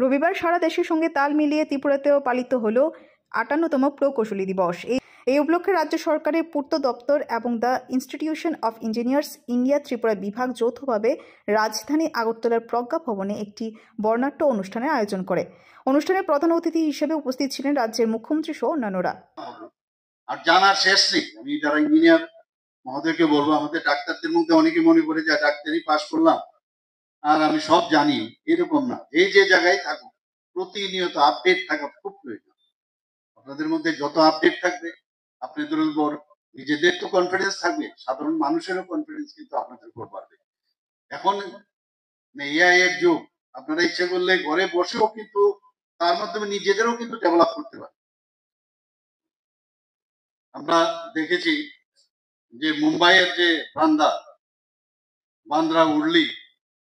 রবিবার সারা দেশের সঙ্গে তাল মিলিয়ে ত্রিপুরাতেও পালিত হলো ৫৮তম প্রকৌশলী দিবস। এই উপলক্ষে রাজ্য সরকারের পূর্ত দপ্তর এবং the institution of engineers India Tripura বিভাগ যৌথভাবে রাজধানী আগরতলার প্রজ্ঞা ভবনে একটি বর্ণাঢ্য অনুষ্ঠানের আয়োজন করে। অনুষ্ঠানে প্রধান অতিথি হিসেবে উপস্থিত ছিলেন রাজ্যের মুখ্যমন্ত্রী সহ অন্যান্যরা। আর জানার শেষ নেই, আমি যারা ইঞ্জিনিয়ার মহোদয়কে বলবো, আমাদের ডাক্তারদের মধ্যে অনেকে মনে করে যে ডাক্তারি পাশ করলাম আর আমি সব জানি, এরকম না। যে জায়গায় থাকুক প্রতিনিয়ত আপডেট থাকা খুব প্রয়োজন। আপনাদের মধ্যে যত আপডেট থাকবে, আপনাদের উপর নিজেদের তো কনফিডেন্স থাকবে, সাধারণ মানুষেরও কনফিডেন্স কিন্তু আপনাদের উপর বাড়বে। এখন এআই এর যুগ, আপনারা ইচ্ছে করলে ঘরে বসেও কিন্তু তার মাধ্যমে নিজেদেরও কিন্তু ডেভেলপ করতে পারে। আমরা দেখেছি যে মুম্বাইয়ের যে বান্দ্রা উর্লি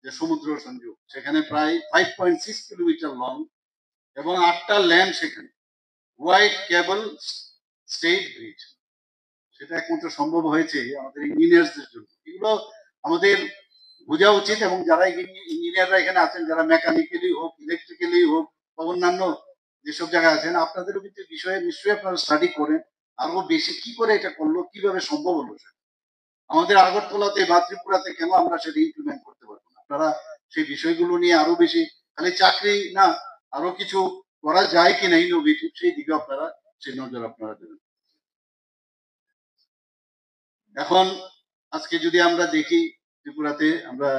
যে সমুদ্র সংযোগ, সেখানে প্রায় 5.6 কিলোমিটার লং এবং 8টা লেন, সেখানে হোয়াইট কেবল স্টেট ব্রিজ। সেটা একমাত্র সম্ভব হয়েছে আমাদের ইঞ্জিনিয়ারদের জন্য। এগুলো আমাদের বোঝা উচিত, এবং যারা ইঞ্জিনিয়াররা এখানে আছেন, যারা মেকানিক্যালি হোক, ইলেকট্রিক্যালি হোক বা অন্যান্য যেসব জায়গায় আছেন, আপনাদেরও কিন্তু বিষয়ে নিশ্চয়ই আপনারা স্টাডি করেন আরো বেশি কি করে এটা করলো, কিভাবে সম্ভব হলো। আমাদের আগরতলাতে বা ত্রিপুরাতে কেন আমরা সেটা ইমপ্লিমেন্ট করতে পারবো না? আপনারা সেই বিষয়গুলো নিয়ে আরো বেশি, খালি চাকরি না, আরো কিছু করা যায় কিনা ইনোভেটিভ, সেই দিকে আপনারা সেই নজর আপনারা দেবেন। এখন আজকে যদি আমরা দেখি, ত্রিপুরাতে আমরা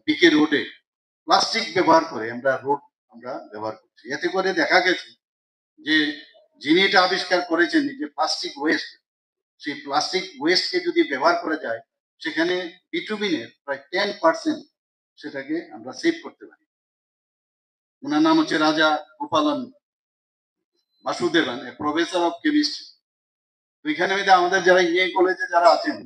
বিকে রোডে প্লাস্টিক ব্যবহার করে আমরা ব্যবহার করছি। এতে করে দেখা গেছে যে যিনি এটা আবিষ্কার করেছেন, যে প্লাস্টিক ওয়েস্ট, সেই প্লাস্টিক ওয়েস্টকে যদি ব্যবহার করা যায়, সেখানে বিটুমিনের প্রায় 10% সেটাকে আমরা সেভ করতে পারি। ওনার নাম হচ্ছে রাজা গোপালন বাসুদেবন, প্রফেসর অফ কেমিস্ট্রি। তো এখানে আমাদের যারা ইঞ্জিনিয়ারিং কলেজে যারা আছেন,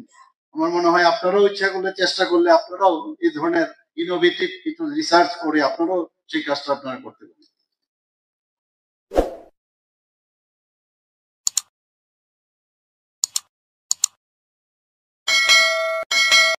আমার মনে হয় আপনারাও ইচ্ছা করলে, চেষ্টা করলে আপনারাও এই ধরনের ইনোভেটিভ কিছু রিসার্চ করে আপনারাও সেই কাজটা আপনারা করতে পারেন।